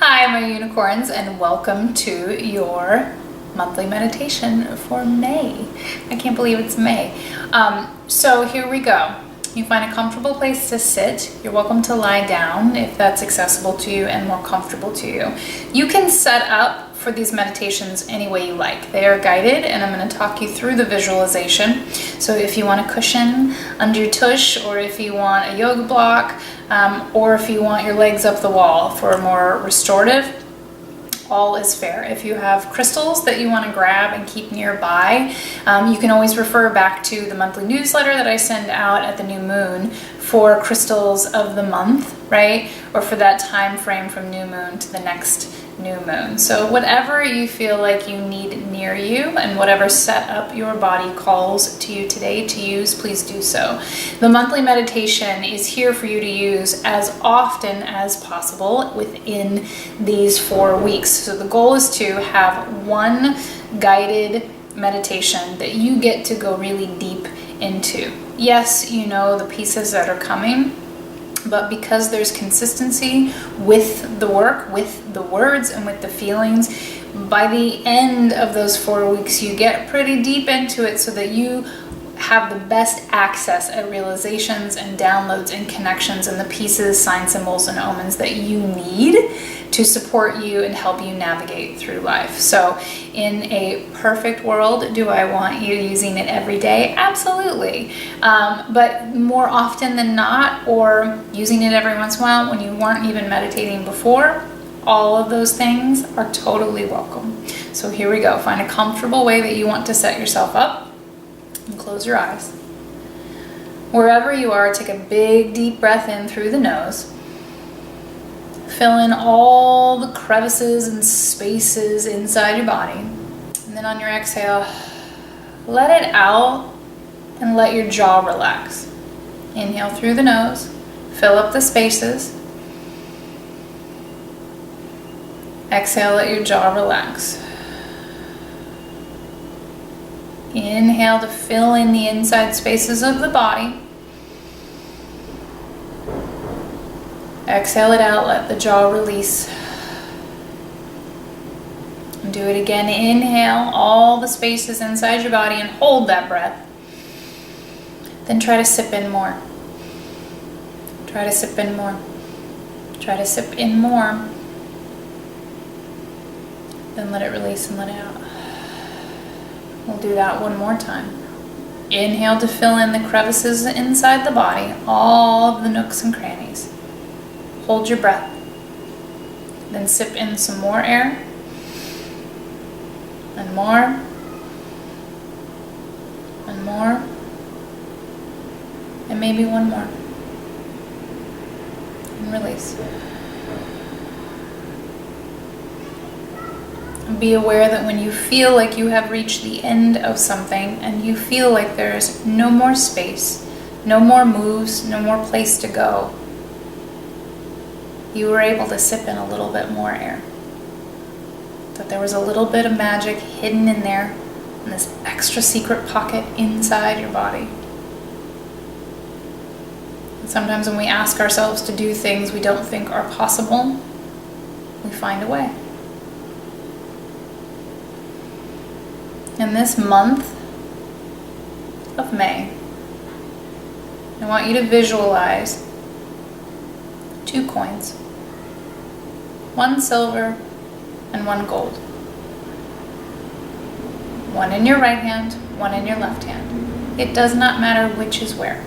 Hi, my unicorns, and welcome to your monthly meditation for May. I can't believe it's May. So here we go. You find a comfortable place to sit. You're welcome to lie down if that's accessible to you and more comfortable to you. You can set up for these meditations any way you like. They are guided, and I'm going to talk you through the visualization. So if you want a cushion under your tush, or if you want a yoga block, or if you want your legs up the wall for a more restorative, all is fair. If you have crystals that you want to grab and keep nearby, you can always refer back to the monthly newsletter that I send out at the new moon for crystals of the month, right? Or for that time frame from new moon to the next new moon. So whatever you feel like you need near you and whatever setup your body calls to you today to use, please do so. The monthly meditation is here for you to use as often as possible within these 4 weeks. So the goal is to have one guided meditation that you get to go really deep into. Yes, you know the pieces that are coming, but because there's consistency with the work, with the words, and with the feelings, by the end of those 4 weeks, you get pretty deep into it so that you have the best access at realizations and downloads and connections and the pieces, signs, symbols, and omens that you need to support you and help you navigate through life. So in a perfect world, do I want you using it every day? Absolutely. But more often than not, or using it every once in a while when you weren't even meditating before, all of those things are totally welcome. So here we go. Find a comfortable way that you want to set yourself up and close your eyes. Wherever you are, take a big deep breath in through the nose. Fill in all the crevices and spaces inside your body. And then on your exhale, let it out and let your jaw relax. Inhale through the nose, fill up the spaces. Exhale, let your jaw relax. Inhale to fill in the inside spaces of the body. Exhale it out, let the jaw release. And do it again. Inhale all the spaces inside your body and hold that breath. Then try to sip in more. Try to sip in more. Try to sip in more. Then let it release and let it out. We'll do that one more time. Inhale to fill in the crevices inside the body, all of the nooks and crannies. Hold your breath. Then sip in some more air. And more. And more. And maybe one more. And release. And be aware that when you feel like you have reached the end of something and you feel like there's no more space, no more moves, no more place to go, you were able to sip in a little bit more air. That there was a little bit of magic hidden in there, in this extra secret pocket inside your body. And sometimes when we ask ourselves to do things we don't think are possible, we find a way. In this month of May, I want you to visualize 2 coins. 1 silver and 1 gold. 1 in your right hand, 1 in your left hand. It does not matter which is where.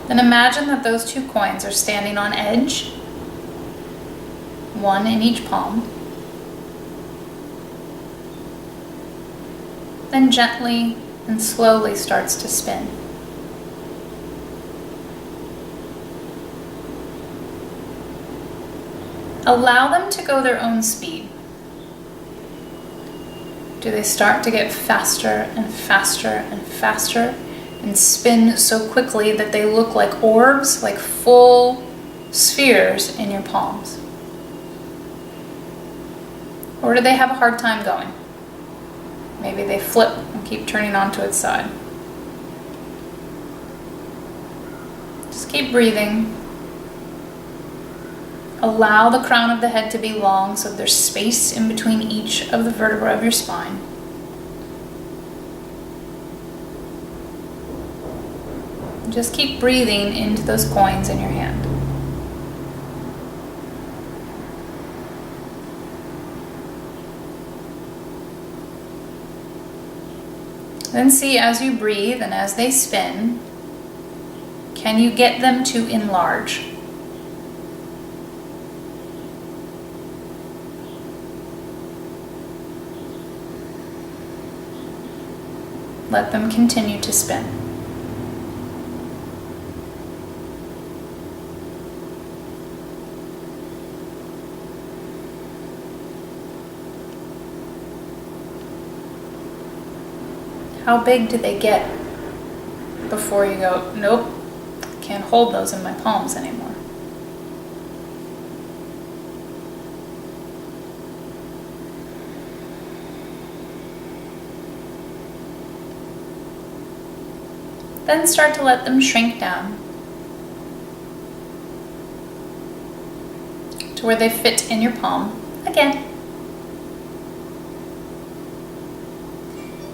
Then imagine that those 2 coins are standing on edge, 1 in each palm. Then gently and slowly starts to spin. Allow them to go their own speed. Do they start to get faster and faster and faster and spin so quickly that they look like orbs, like full spheres in your palms? Or do they have a hard time going? Maybe they flip and keep turning onto its side. Just keep breathing. Allow the crown of the head to be long so there's space in between each of the vertebrae of your spine. Just keep breathing into those coins in your hand. Then see as you breathe and as they spin, can you get them to enlarge? Let them continue to spin. How big do they get before you go, nope, can't hold those in my palms anymore? Then start to let them shrink down to where they fit in your palm again.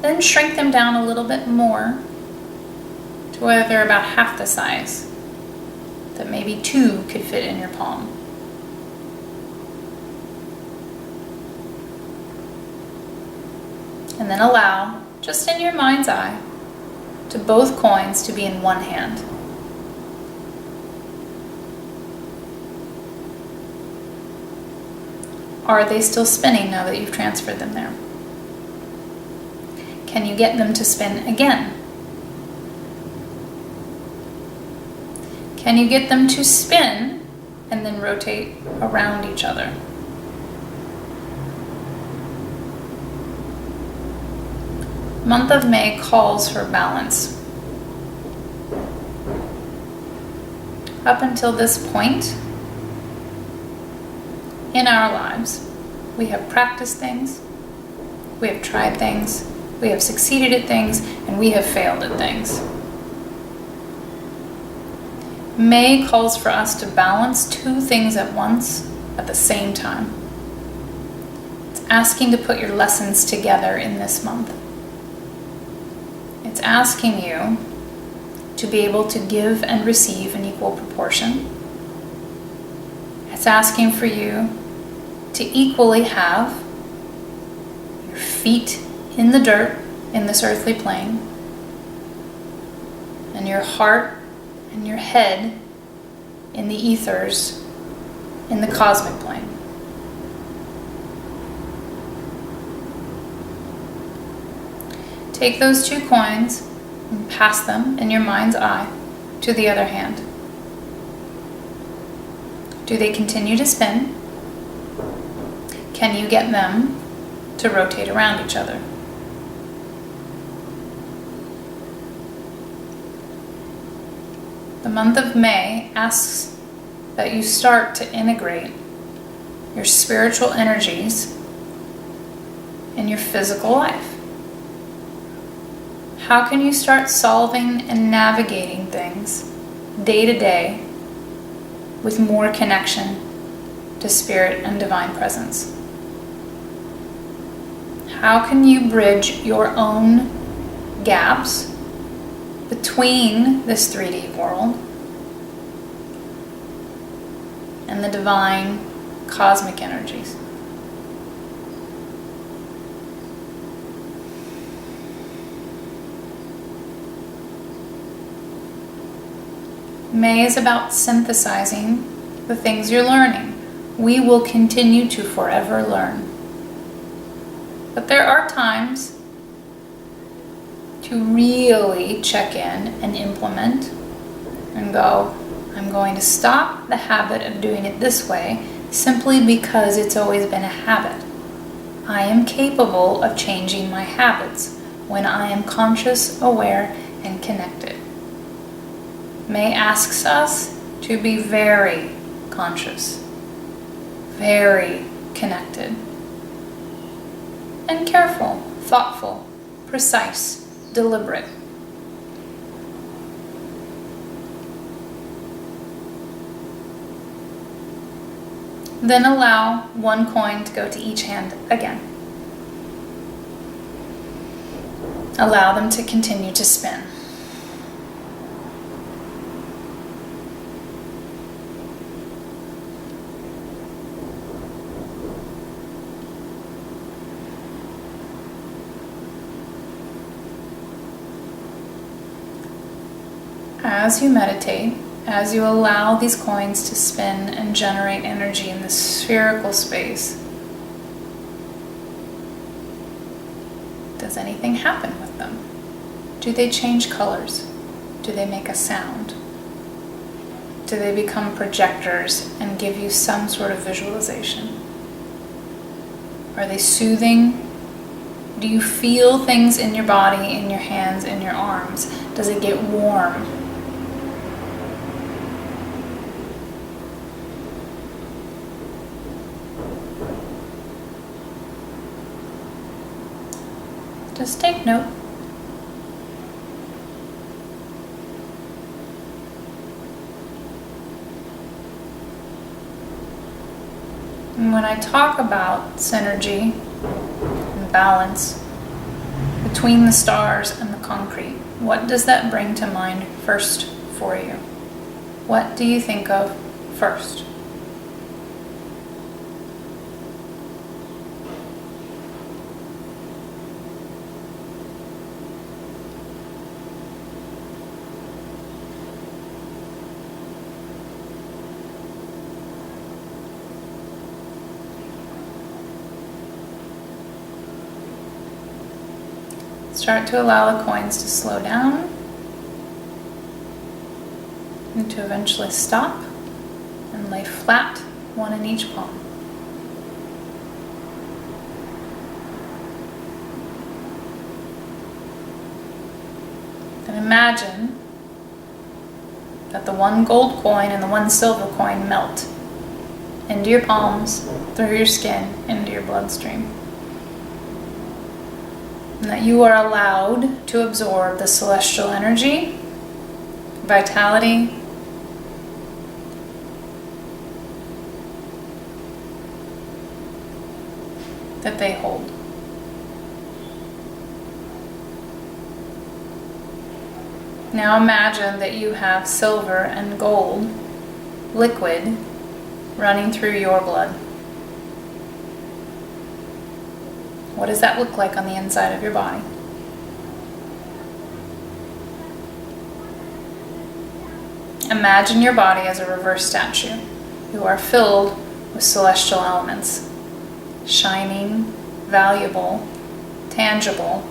Then shrink them down a little bit more to where they're about half the size, that maybe 2 could fit in your palm. And then allow, just in your mind's eye, to both coins to be in one hand. Are they still spinning now that you've transferred them there? Can you get them to spin again? Can you get them to spin and then rotate around each other? Month of May calls for balance. Up until this point in our lives, we have practiced things, we have tried things, we have succeeded at things, and we have failed at things. May calls for us to balance 2 things at once at the same time. It's asking to put your lessons together in this month. It's asking you to be able to give and receive in equal proportion. It's asking for you to equally have your feet in the dirt in this earthly plane, and your heart and your head in the ethers in the cosmic plane. Take those 2 coins and pass them in your mind's eye to the other hand. Do they continue to spin? Can you get them to rotate around each other? The month of May asks that you start to integrate your spiritual energies in your physical life. How can you start solving and navigating things day to day with more connection to spirit and divine presence? How can you bridge your own gaps between this 3D world and the divine cosmic energies? May is about synthesizing the things you're learning. We will continue to forever learn. But there are times to really check in and implement and go, I'm going to stop the habit of doing it this way simply because it's always been a habit. I am capable of changing my habits when I am conscious, aware, and connected. May asks us to be very conscious, very connected, and careful, thoughtful, precise, deliberate. Then allow one coin to go to each hand again. Allow them to continue to spin. As you meditate, as you allow these coins to spin and generate energy in this spherical space, does anything happen with them? Do they change colors? Do they make a sound? Do they become projectors and give you some sort of visualization? Are they soothing? Do you feel things in your body, in your hands, in your arms? Does it get warm? Just take note. And when I talk about synergy and balance between the stars and the concrete, what does that bring to mind first for you? What do you think of first? Start to allow the coins to slow down and to eventually stop and lay flat, one in each palm. And imagine that the one gold coin and the one silver coin melt into your palms, through your skin, into your bloodstream. And that you are allowed to absorb the celestial energy, vitality, that they hold. Now imagine that you have silver and gold liquid running through your blood. What does that look like on the inside of your body? Imagine your body as a reverse statue. You are filled with celestial elements, shining, valuable, tangible.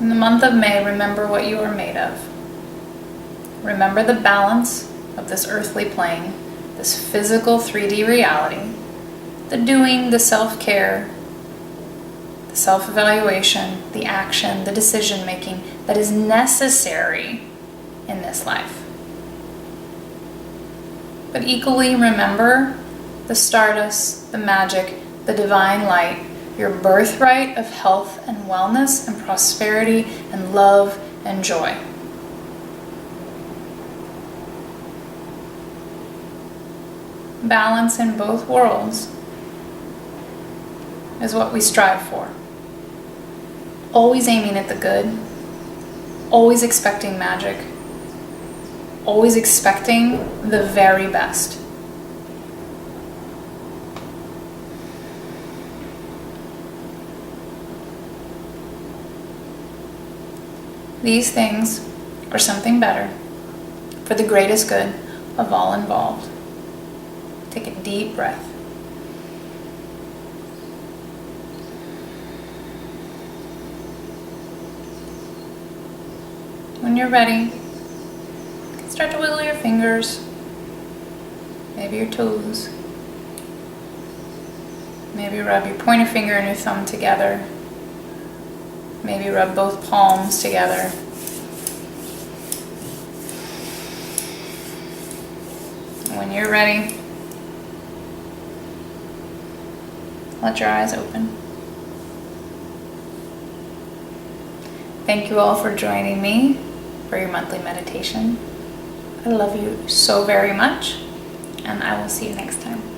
In the month of May, remember what you are made of. Remember the balance of this earthly plane, this physical 3D reality, the doing, the self-care, the self-evaluation, the action, the decision-making that is necessary in this life. But equally remember the stardust, the magic, the divine light, your birthright of health and wellness and prosperity and love and joy. Balance in both worlds is what we strive for. Always aiming at the good, always expecting magic, always expecting the very best. These things are something better for the greatest good of all involved. Take a deep breath. When you're ready, you can start to wiggle your fingers, maybe your toes. Maybe rub your pointer finger and your thumb together. Maybe rub both palms together. When you're ready, let your eyes open. Thank you all for joining me for your monthly meditation. I love you so very much, and I will see you next time.